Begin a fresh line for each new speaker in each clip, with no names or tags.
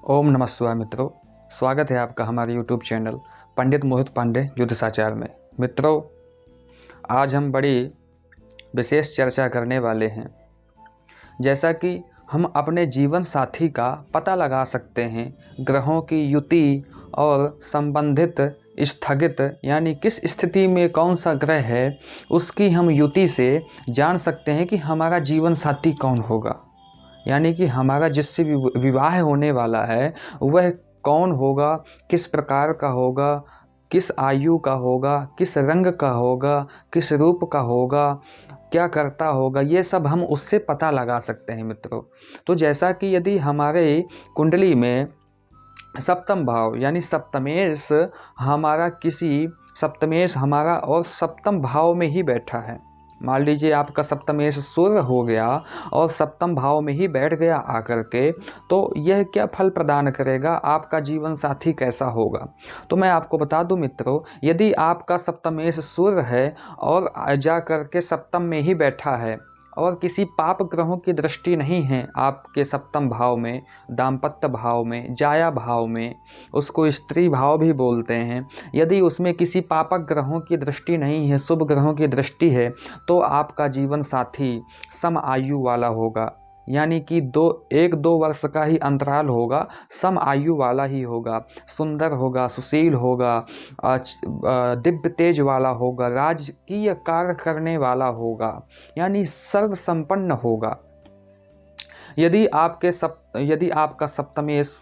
ओम नमः शिवाय मित्रों, स्वागत है आपका हमारे यूट्यूब चैनल पंडित मोहित पांडे ज्योतिषाचार में। मित्रों, आज हम बड़ी विशेष चर्चा करने वाले हैं। जैसा कि हम अपने जीवन साथी का पता लगा सकते हैं ग्रहों की युति और संबंधित स्थगित यानी किस स्थिति में कौन सा ग्रह है, उसकी हम युति से जान सकते हैं कि हमारा जीवन साथी कौन होगा। यानी कि हमारा जिससे विवाह होने वाला है वह कौन होगा, किस प्रकार का होगा, किस आयु का होगा, किस रंग का होगा, किस रूप का होगा, क्या करता होगा, ये सब हम उससे पता लगा सकते हैं मित्रों। तो जैसा कि यदि हमारे कुंडली में सप्तम भाव यानी सप्तमेश हमारा और सप्तम भाव में ही बैठा है। मान लीजिए आपका सप्तमेश सूर्य हो गया और सप्तम भाव में ही बैठ गया आकर के, तो यह क्या फल प्रदान करेगा, आपका जीवन साथी कैसा होगा। तो मैं आपको बता दूं मित्रों, यदि आपका सप्तमेश सूर्य है और जा कर के सप्तम में ही बैठा है और किसी पाप ग्रहों की दृष्टि नहीं है आपके सप्तम भाव में, दाम्पत्य भाव में, जाया भाव में, उसको स्त्री भाव भी बोलते हैं, यदि उसमें किसी पापक ग्रहों की दृष्टि नहीं है, शुभ ग्रहों की दृष्टि है, तो आपका जीवन साथी सम आयु वाला होगा। यानी कि 1-2 वर्ष का ही अंतराल होगा, सम आयु वाला ही होगा, सुंदर होगा, सुशील होगा, दिव्य तेज वाला होगा, राजकीय कार्य करने वाला होगा, यानी सर्व संपन्न होगा। यदि आपका सप्तमेश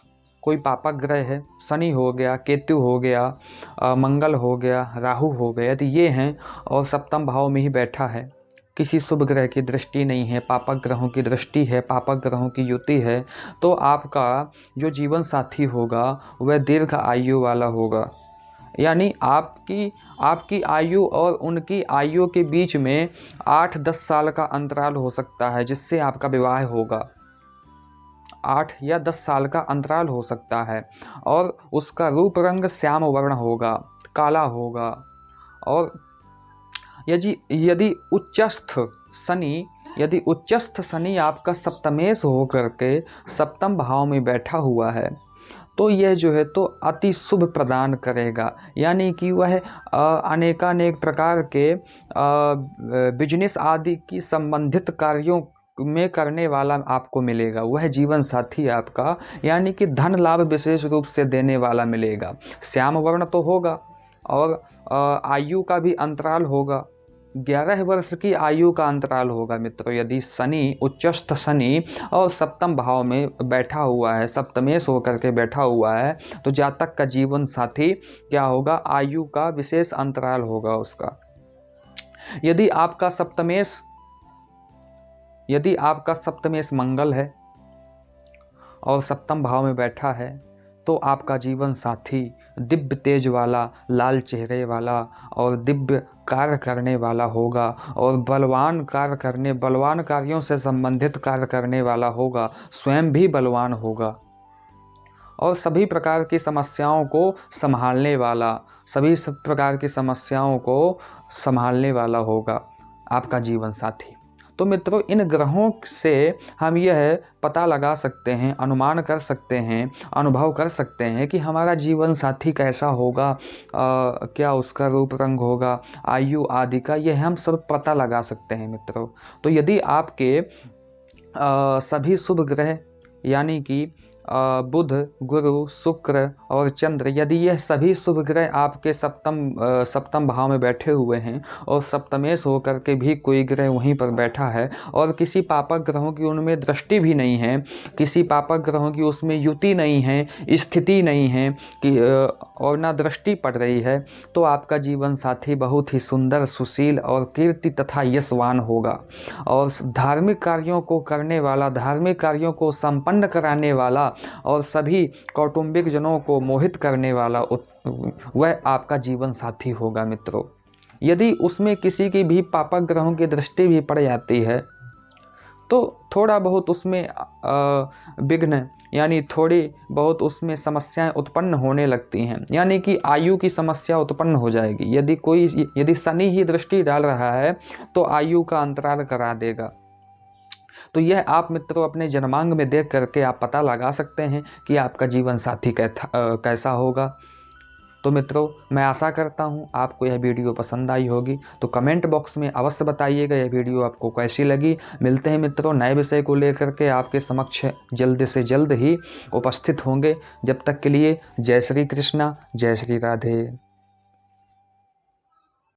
कोई पापक ग्रह है, शनि हो गया, केतु हो गया, मंगल हो गया, राहु हो गया, यदि ये हैं और सप्तम भाव में ही बैठा है, किसी शुभ ग्रह की दृष्टि नहीं है, पापक ग्रहों की दृष्टि है, पापक ग्रहों की युति है, तो आपका जो जीवन साथी होगा वह दीर्घ आयु वाला होगा। यानी आपकी आयु और उनकी आयु के बीच में 8-10 साल का अंतराल हो सकता है, जिससे आपका विवाह होगा। 8 या 10 साल का अंतराल हो सकता है और उसका रूप रंग श्याम वर्ण होगा, काला होगा। और यदि उच्चस्थ शनि आपका सप्तमेश हो करके सप्तम भाव में बैठा हुआ है, तो यह जो है तो अति शुभ प्रदान करेगा। यानी कि वह अनेकानेक प्रकार के बिजनेस आदि की संबंधित कार्यों में करने वाला आपको मिलेगा, वह जीवन साथी आपका। यानी कि धन लाभ विशेष रूप से देने वाला मिलेगा। श्याम वर्ण तो होगा और आयु का भी अंतराल होगा, 11 वर्ष की आयु का अंतराल होगा मित्रों। यदि उच्चस्थ शनि और सप्तम भाव में बैठा हुआ है, सप्तमेश होकर के बैठा हुआ है, तो जातक का जीवन साथी क्या होगा, आयु का विशेष अंतराल होगा उसका। यदि आपका सप्तमेश मंगल है और सप्तम भाव में बैठा है, तो आपका जीवन साथी दिव्य तेज वाला, लाल चेहरे वाला और दिव्य कार्य करने वाला होगा और बलवान कार्यों से संबंधित कार्य करने वाला होगा, स्वयं भी बलवान होगा और सभी प्रकार की समस्याओं को संभालने वाला होगा आपका जीवन साथी। तो मित्रों, इन ग्रहों से हम यह पता लगा सकते हैं, अनुमान कर सकते हैं, अनुभव कर सकते हैं कि हमारा जीवन साथी कैसा होगा, क्या उसका रूप रंग होगा, आयु आदि का, यह हम सब पता लगा सकते हैं मित्रों। तो यदि आपके सभी शुभ ग्रह यानी कि बुध, गुरु, शुक्र और चंद्र, यदि यह सभी शुभ ग्रह आपके सप्तम भाव में बैठे हुए हैं और सप्तमेश होकर के भी कोई ग्रह वहीं पर बैठा है और किसी पापक ग्रहों की उनमें दृष्टि भी नहीं है, किसी पापक ग्रहों की उसमें युति नहीं है, स्थिति नहीं है कि और ना दृष्टि पड़ रही है, तो आपका जीवन साथी बहुत ही सुंदर, सुशील और कीर्ति तथा यशवान होगा और धार्मिक कार्यों को करने वाला, धार्मिक कार्यों को संपन्न कराने वाला और सभी कौटुंबिक जनों को मोहित करने वाला वह आपका जीवन साथी होगा मित्रों। यदि उसमें किसी की भी पापक ग्रहों की दृष्टि भी पड़ जाती है, तो थोड़ा बहुत उसमें विघ्न यानी थोड़ी बहुत उसमें समस्याएं उत्पन्न होने लगती हैं, यानी कि आयु की समस्या उत्पन्न हो जाएगी। यदि शनि ही दृष्टि डाल रहा है तो आयु का अंतराल करा देगा। तो यह आप मित्रों अपने जन्मांग में देख करके आप पता लगा सकते हैं कि आपका जीवन साथी कैसा होगा। तो मित्रों, मैं आशा करता हूँ आपको यह वीडियो पसंद आई होगी, तो कमेंट बॉक्स में अवश्य बताइएगा यह वीडियो आपको कैसी लगी। मिलते हैं मित्रों नए विषय को लेकर के आपके समक्ष जल्द से जल्द ही उपस्थित होंगे। जब तक के लिए जय श्री कृष्णा, जय श्री राधे।